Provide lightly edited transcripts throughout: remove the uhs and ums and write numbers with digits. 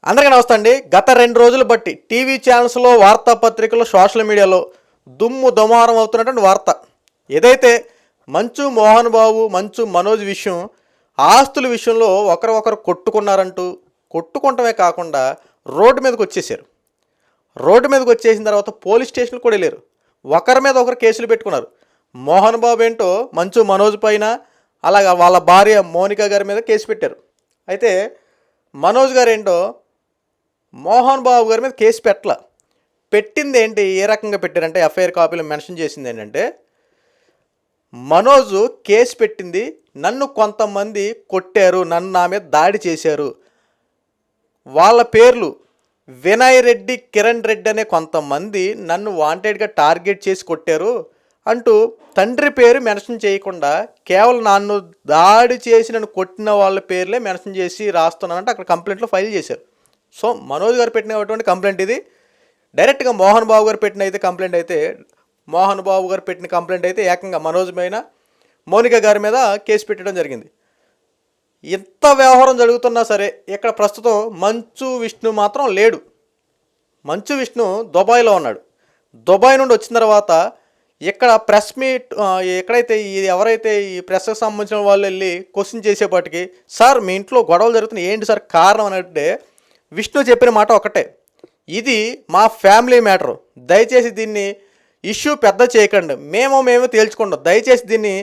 అందరికీ నమస్తే అండి. గత 2 రోజులు బట్టి టీవీ ఛానల్స్లో, వార్తాపత్రికల్లో, సోషల్ మీడియాలో దుమారం అవుతున్నటువంటి వార్త ఏదైతే మంచు మోహన్ బాబు, మంచు మనోజ్ విషయం, ఆస్తుల విషయంలో ఒకరు కొట్టుకున్నారంటూ, కొట్టుకుంటమే కాకుండా రోడ్డు మీదకి వచ్చేసారు. రోడ్డు మీదకి వచ్చేసిన తర్వాత పోలీస్ స్టేషన్కి కూడా వెళ్ళారు. ఒకరి మీద ఒకరు కేసులు పెట్టుకున్నారు. మోహన్ బాబు ఏంటో మంచు మనోజ్ పైన, అలాగా వాళ్ళ భార్య మోనికా గారి మీద కేసు పెట్టారు. అయితే మనోజ్ గారు ఏంటో మోహన్ బాబు గారి మీద కేసు పెట్టింది ఏంటి, ఏ రకంగా పెట్టారంటే ఎఫ్ఐఆర్ కాపీలో మెన్షన్ చేసింది ఏంటంటే, మనోజు కేసు పెట్టింది నన్ను కొంతమంది కొట్టారు, నన్ను నా మీద దాడి చేశారు, వాళ్ళ పేర్లు వినయ్ రెడ్డి, కిరణ్ రెడ్డి అనే కొంతమంది నన్ను వాంటెడ్గా టార్గెట్ చేసి కొట్టారు అంటూ తండ్రి పేరు మెన్షన్ చేయకుండా కేవలం నన్ను దాడి చేసి నన్ను కొట్టిన వాళ్ళ పేర్లే మెన్షన్ చేసి రాస్తున్నానంటే అక్కడ కంప్లైంట్లో ఫైల్ చేశారు. సో మనోజ్ గారు పెట్టినటువంటి కంప్లైంట్ ఇది. డైరెక్ట్గా మోహన్ బాబు గారు పెట్టిన కంప్లైంట్ అయితే ఏకంగా మనోజ్ పైన, మోనికా గారి మీద కేసు పెట్టడం జరిగింది. ఇంత వ్యవహారం జరుగుతున్నా సరే ఇక్కడ ప్రస్తుతం మంచు విష్ణు మాత్రం లేడు. మంచు విష్ణు దుబాయ్లో ఉన్నాడు. దుబాయ్ నుండి వచ్చిన తర్వాత ఇక్కడ ప్రెస్ మీట్ ఎక్కడైతే ఎవరైతే ఈ ప్రెస్కి సంబంధించిన వాళ్ళు వెళ్ళి క్వశ్చన్ చేసేపాటికి, సార్ మీ ఇంట్లో గొడవలు జరుగుతున్నాయి ఏంటి సార్ కారణం అంటే, విష్ణు చెప్పిన మాట ఒకటే, ఇది మా ఫ్యామిలీ మ్యాటరు, దయచేసి దీన్ని ఇష్యూ పెద్ద చేయకండి, మేము తేల్చుకుంటాం, దయచేసి దీన్ని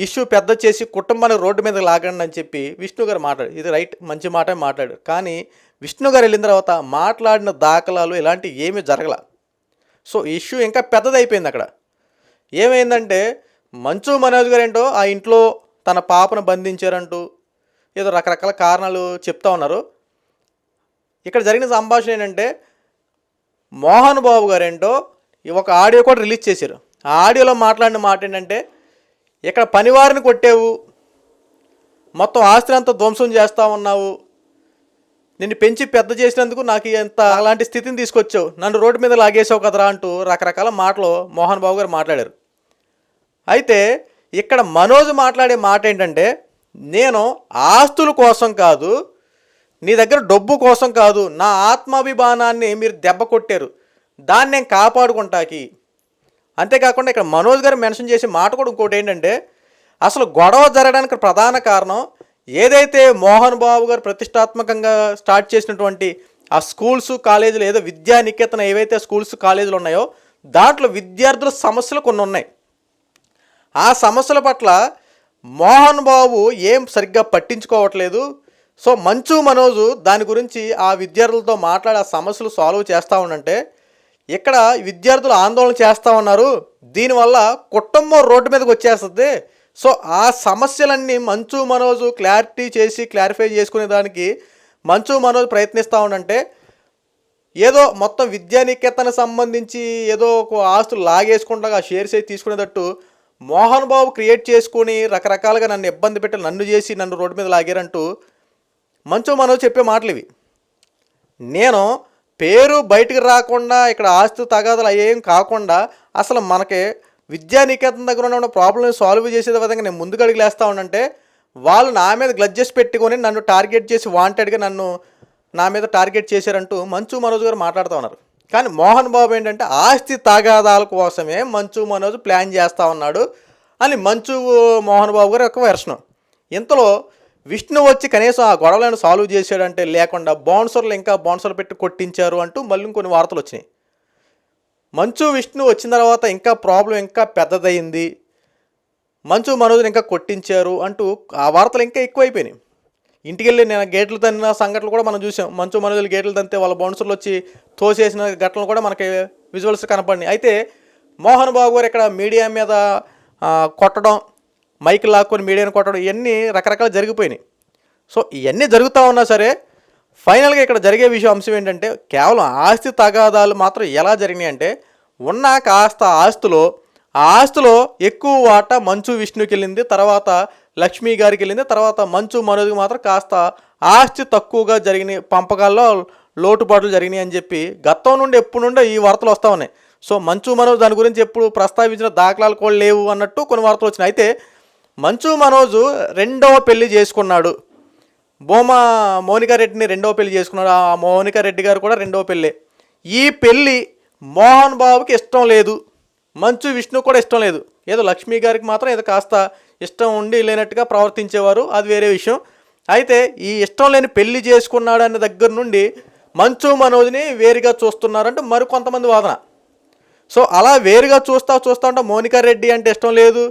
ఇష్యూ పెద్ద చేసి కుటుంబానికి రోడ్డు మీద లాగండి అని చెప్పి విష్ణు గారు మాట్లాడు. ఇది రైట్, మంచి మాట మాట్లాడారు. కానీ విష్ణు గారు వెళ్ళిన తర్వాత మాట్లాడిన దాఖలాలు ఇలాంటివి ఏమీ జరగల. సో ఇష్యూ ఇంకా పెద్దదైపోయింది. అక్కడ ఏమైందంటే, మంచు మనోజ్ గారు ఏంటో ఆ ఇంట్లో తన పాపను బంధించారంటూ ఏదో రకరకాల కారణాలు చెప్తా ఉన్నారు. ఇక్కడ జరిగిన సంభాషణ ఏంటంటే, మోహన్ బాబు గారు ఏంటో ఒక ఆడియో కూడా రిలీజ్ చేశారు. ఆ ఆడియోలో మాట్లాడిన మాట ఏంటంటే, ఇక్కడ పనివారిని కొట్టావు, మొత్తం ఆస్తిని అంతా ధ్వంసం చేస్తూ ఉన్నావు, నిన్ను పెంచి పెద్ద చేసినందుకు నాకు ఎంత అలాంటి స్థితిని తీసుకొచ్చావు, నన్ను రోడ్డు మీద లాగేసావు కదరా అంటూ రకరకాల మాటలు మోహన్ బాబు గారు మాట్లాడారు. అయితే ఇక్కడ మనోజ్ మాట్లాడే మాట ఏంటంటే, నేను ఆస్తుల కోసం కాదు, నీ దగ్గర డబ్బు కోసం కాదు, నా ఆత్మాభిమానాన్ని మీరు దెబ్బ కొట్టారు, దాన్ని నేను కాపాడుకుంటాకి. అంతేకాకుండా ఇక్కడ మనోజ్ గారు మెన్షన్ చేసే మాట కూడా ఇంకోటి ఏంటంటే, అసలు గొడవ జరగడానికి ప్రధాన కారణం ఏదైతే మోహన్ బాబు గారు ప్రతిష్టాత్మకంగా స్టార్ట్ చేసినటువంటి ఆ స్కూల్స్, కాలేజీలు, ఏదో విద్యా నికేతన ఏవైతే స్కూల్స్, కాలేజీలు ఉన్నాయో దాంట్లో విద్యార్థుల సమస్యలు కొన్ని ఉన్నాయి. ఆ సమస్యల పట్ల మోహన్ బాబు ఏం సరిగ్గా పట్టించుకోవట్లేదు. సో మంచు మనోజు దాని గురించి ఆ విద్యార్థులతో మాట్లాడి ఆ సమస్యలు సాల్వ్ చేస్తూ ఉండంటే, ఇక్కడ విద్యార్థులు ఆందోళన చేస్తూ ఉన్నారు, దీనివల్ల కుటుంబం రోడ్డు మీదకి వచ్చేస్తుంది. సో ఆ సమస్యలన్నీ మంచు మనోజు క్లారిఫై చేసుకునే దానికి మంచు మనోజు ప్రయత్నిస్తూ ఉండంటే, ఏదో మొత్తం విద్యానికేతనకు సంబంధించి ఏదో ఒక ఆస్తులు లాగేసుకుంటా ఆ షేర్స్ అయితే తీసుకునేటట్టు మోహన్ బాబు క్రియేట్ చేసుకుని రకరకాలుగా నన్ను ఇబ్బంది పెట్టి నన్ను రోడ్డు మీద లాగారంటూ మంచు మనోజ్ చెప్పే మాటలు ఇవి. నేను పేరు బయటకు రాకుండా ఇక్కడ ఆస్తి తగాదాలు అయ్యేం కాకుండా అసలు మనకి విద్యానికేతన దగ్గర ఉన్న ప్రాబ్లమ్ని సాల్వ్ చేసే విధంగా నేను ముందుకు అడుగులేస్తా ఉండంటే, వాళ్ళు నా మీద గ్లడ్జెస్ పెట్టుకొని నన్ను టార్గెట్ చేసి వాంటెడ్గా నా మీద టార్గెట్ చేశారంటూ మంచు మనోజ్ గారు మాట్లాడుతూ ఉన్నారు. కానీ మోహన్ బాబు ఏంటంటే ఆస్తి తగాదాల కోసమే మంచు మనోజ్ ప్లాన్ చేస్తూ ఉన్నాడు అని మోహన్ బాబు గారు ఒక వెర్షను. ఇంతలో విష్ణు వచ్చి కనీసం ఆ గొడవలను సాల్వ్ చేశాడంటే లేకుండా బౌన్సర్లు పెట్టి కొట్టించారు అంటూ మళ్ళీ కొన్ని వార్తలు వచ్చినాయి. మంచు విష్ణు వచ్చిన తర్వాత ఇంకా ప్రాబ్లం ఇంకా పెద్దదయ్యింది, మంచు మనోజ్ని ఇంకా కొట్టించారు అంటూ ఆ వార్తలు ఇంకా ఎక్కువైపోయినాయి. ఇంటికి వెళ్ళి నేను గేట్లు తన్నిన సంఘటనలు కూడా మనం చూసాం. మంచు మనోజ్లు గేట్లు తంతే వాళ్ళ బౌన్సర్లు వచ్చి తోసేసిన ఘటనలు కూడా మనకి విజువల్స్ కనపడినాయి. అయితే మోహన్ బాబు గారు ఇక్కడ మీడియా మీద కొట్టడం, మైక్ లాక్కొని మీడియాని కొట్టడం, ఇవన్నీ రకరకాలు జరిగిపోయినాయి. సో ఇవన్నీ జరుగుతూ ఉన్నా సరే ఫైనల్గా ఇక్కడ జరిగే అంశం ఏంటంటే, కేవలం ఆస్తి తగాదాలు మాత్రం ఎలా జరిగినాయి అంటే, ఉన్న కాస్త ఆస్తిలో ఎక్కువ వాటా మంచు విష్ణుకి వెళ్ళింది, తర్వాత లక్ష్మీ గారికి వెళ్ళింది, తర్వాత మంచు మనోజ్కి మాత్రం కాస్త ఆస్తి తక్కువగా జరిగినాయి, పంపకాల్లో లోటుపాట్లు జరిగినాయి అని చెప్పి గతం నుండి ఎప్పుడు నుండో ఈ వార్తలు వస్తూ ఉన్నాయి. సో మంచు మనోజ్ దాని గురించి ఎప్పుడు ప్రస్తావించిన దాఖలాలు కూడా లేవు అన్నట్టు కొన్ని వార్తలు వచ్చినాయి. అయితే మంచు మనోజు రెండవ పెళ్లి చేసుకున్నాడు, భూమా మౌనికా రెడ్డిని రెండో పెళ్లి చేసుకున్నాడు. ఆ మౌనికా రెడ్డి గారు కూడా రెండో పెళ్ళే. ఈ పెళ్ళి మోహన్ బాబుకి ఇష్టం లేదు, మంచు విష్ణు కూడా ఇష్టం లేదు. ఏదో లక్ష్మీ గారికి మాత్రం ఏదో కాస్త ఇష్టం ఉండి లేనట్టుగా ప్రవర్తించేవారు, అది వేరే విషయం. అయితే ఈ ఇష్టం లేని పెళ్లి చేసుకున్నాడనే దగ్గర నుండి మంచు మనోజ్ని వేరుగా చూస్తున్నారంటే మరికొంతమంది వాదన. సో అలా వేరుగా చూస్తూ ఉంటే మౌనికా రెడ్డి అంటే ఇష్టం లేదు,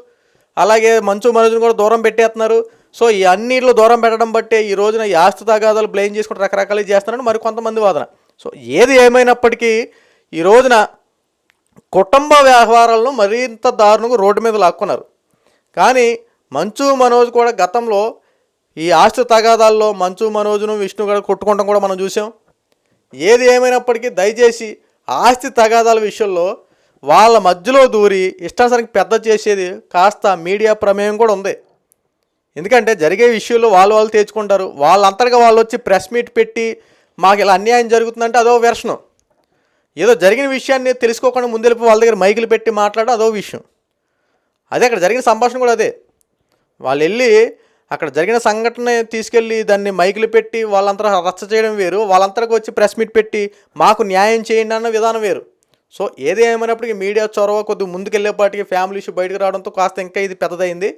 అలాగే మంచు మనోజ్ని కూడా దూరం పెట్టేస్తున్నారు. సో ఈ అన్నిట్లో దూరం పెట్టడం బట్టే ఈ రోజున ఈ ఆస్తి తగాదాలు బ్లేమ్ చేసుకుంటూ రకరకాలు చేస్తున్నారని మరికొంతమంది వాదన. సో ఏది ఏమైనప్పటికీ ఈ రోజున కుటుంబ వ్యవహారాలను మరింత దారుణంగా రోడ్డు మీద లాక్కున్నారు. కానీ మంచు మనోజ్ కూడా గతంలో ఈ ఆస్తి తగాదాల్లో మంచు మనోజ్ను విష్ణు గారు కొట్టుకోవడం కూడా మనం చూసాం. ఏది ఏమైనప్పటికీ దయచేసి ఆస్తి తగాదాల విషయంలో వాళ్ళ మధ్యలో దూరి ఇష్టానుసారానికి పెద్ద చేసేది కాస్త మీడియా ప్రమేయం కూడా ఉంది. ఎందుకంటే జరిగే విషయంలో వాళ్ళు తెచ్చుకుంటారు. వాళ్ళంతటిగా వాళ్ళు వచ్చి ప్రెస్ మీట్ పెట్టి మాకు ఇలా అన్యాయం జరుగుతుందంటే అదో వెర్షను. ఏదో జరిగిన విషయాన్ని తెలుసుకోకుండా ముందెళ్ళి వాళ్ళ దగ్గర మైకులు పెట్టి మాట్లాడడం అదో విషయం. అదే అక్కడ జరిగిన సంభాషణ కూడా అదే. వాళ్ళు వెళ్ళి అక్కడ జరిగిన సంఘటన తీసుకెళ్ళి దాన్ని మైకులు పెట్టి వాళ్ళంతా రచ్చ చేయడం వేరు, వాళ్ళంతటికి వచ్చి ప్రెస్ మీట్ పెట్టి మాకు న్యాయం చేయండి అన్న విధానం వేరు. సో ఏది ఏమైనప్పటికీ మీడియా చొరవ కొద్దిగా ముందుకెళ్ళేపాటికి ఫ్యామిలీ ఇష్యూ బయటకు రావడంతో కాస్త ఇంకా ఇది పెద్దదైంది.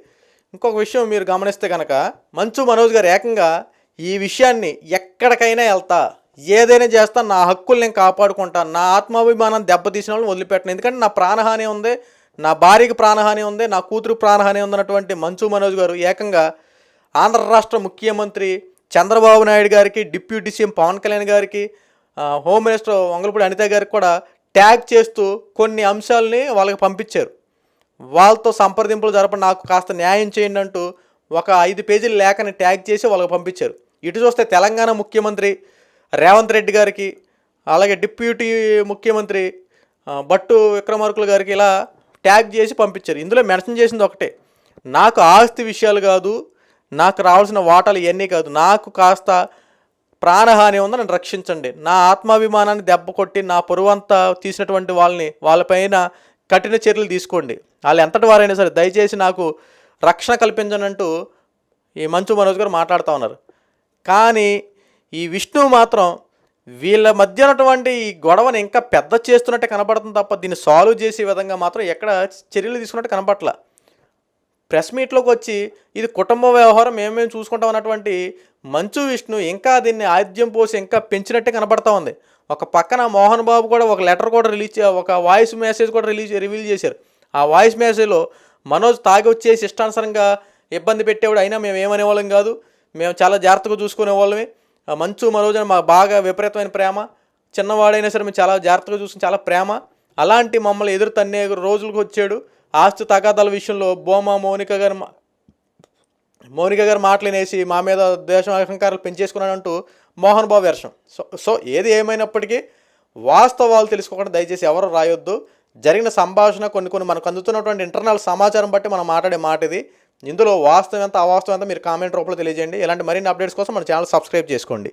ఇంకొక విషయం మీరు గమనిస్తే కనుక మంచు మనోజ్ గారు ఏకంగా ఈ విషయాన్ని ఎక్కడికైనా వెళ్తా, ఏదైనా చేస్తా, నా హక్కులు నేను కాపాడుకుంటాను, నా ఆత్మాభిమానం దెబ్బతీసిన వాళ్ళని వదిలిపెట్టను, ఎందుకంటే నా ప్రాణహాని ఉంది, నా భార్యకి ప్రాణహాని ఉంది, నా కూతురు ప్రాణహాని ఉందన్నటువంటి మంచు మనోజ్ గారు ఏకంగా ఆంధ్ర రాష్ట్ర ముఖ్యమంత్రి చంద్రబాబు నాయుడు గారికి, డిప్యూటీ సీఎం పవన్ కళ్యాణ్ గారికి, హోమ్ మినిస్టర్ వంగలపూడి అనిత గారికి కూడా ట్యాగ్ చేస్తూ కొన్ని అంశాలని వాళ్ళకి పంపించారు. వాళ్ళతో సంప్రదింపులు జరపండి, నాకు కాస్త న్యాయం చేయండి అంటూ ఒక 5 పేజీల లేఖని ట్యాగ్ చేసి వాళ్ళకి పంపించారు. ఇటు చూస్తే తెలంగాణ ముఖ్యమంత్రి రేవంత్ రెడ్డి గారికి, అలాగే డిప్యూటీ ముఖ్యమంత్రి బట్టు విక్రమార్కుల గారికి ఇలా ట్యాగ్ చేసి పంపించారు. ఇందులో మెన్షన్ చేసింది ఒకటే, నాకు ఆస్తి విషయాలు కాదు, నాకు రావాల్సిన వాటాలు ఇవన్నీ కాదు, నాకు కాస్త ప్రాణహాని ఉందని నన్ను రక్షించండి, నా ఆత్మాభిమానాన్ని దెబ్బ కొట్టి నా పొరువంతా తీసినటువంటి వాళ్ళపైన కఠిన చర్యలు తీసుకోండి, వాళ్ళు ఎంతటి వారైనా సరే దయచేసి నాకు రక్షణ కల్పించండి అంటూ ఈ మంచు మనోజ్ గారు మాట్లాడుతూ ఉన్నారు. కానీ ఈ విష్ణు మాత్రం వీళ్ళ మధ్య ఉన్నటువంటి ఈ గొడవని ఇంకా పెద్ద చేస్తున్నట్టే కనపడుతుంది తప్ప దీన్ని సాల్వ్ చేసే విధంగా మాత్రం ఎక్కడ చర్యలు తీసుకున్నట్టు కనపట్ల. ప్రెస్ మీట్లోకి వచ్చి ఇది కుటుంబ వ్యవహారం మేమేం చూసుకుంటాం అన్నటువంటి మంచు విష్ణు ఇంకా దీన్ని ఆద్యం పోసి ఇంకా పెంచినట్టే కనపడతా ఉంది. ఒక పక్కన మోహన్ బాబు కూడా ఒక లెటర్ కూడా ఒక వాయిస్ మెసేజ్ కూడా రివీల్ చేశారు. ఆ వాయిస్ మెసేజ్లో మనోజ్ తాగి వచ్చేసి ఇష్టానుసారంగా ఇబ్బంది పెట్టేవాడు, అయినా మేము ఏమనేవాళ్ళం కాదు, మేము చాలా జాగ్రత్తగా చూసుకునే వాళ్ళమే, మంచు మనోజ్ అని మాకు బాగా విపరీతమైన ప్రేమ, చిన్నవాడైనా సరే మేము చాలా జాగ్రత్తగా చూసుకుని చాలా ప్రేమ, అలాంటి మమ్మల్ని ఎదురు తన్నే రోజులకు వచ్చాడు. ఆస్తి తగాదాల విషయంలో మౌనిక గారు మాటలేనేసి మా మీద దేశం అహంకారాలు పెంచేసుకున్నాడంటూ మోహన్ బాబు వెర్షన్. సో ఏది ఏమైనప్పటికీ వాస్తవాలు తెలుసుకోకుండా దయచేసి ఎవరు రాయొద్దు. జరిగిన సంభాషణ కొన్ని మనకు అందుతున్నటువంటి ఇంటర్నల్ సమాచారం బట్టి మనం మాట్లాడే మాట ఇది. ఇందులో వాస్తవం ఎంత అవాస్తవం ఎంత మీరు కామెంట్ రూపంలో తెలియజేయండి. ఇలాంటి మరిన్ని అప్డేట్స్ కోసం మన ఛానల్ సబ్స్క్రైబ్ చేసుకోండి.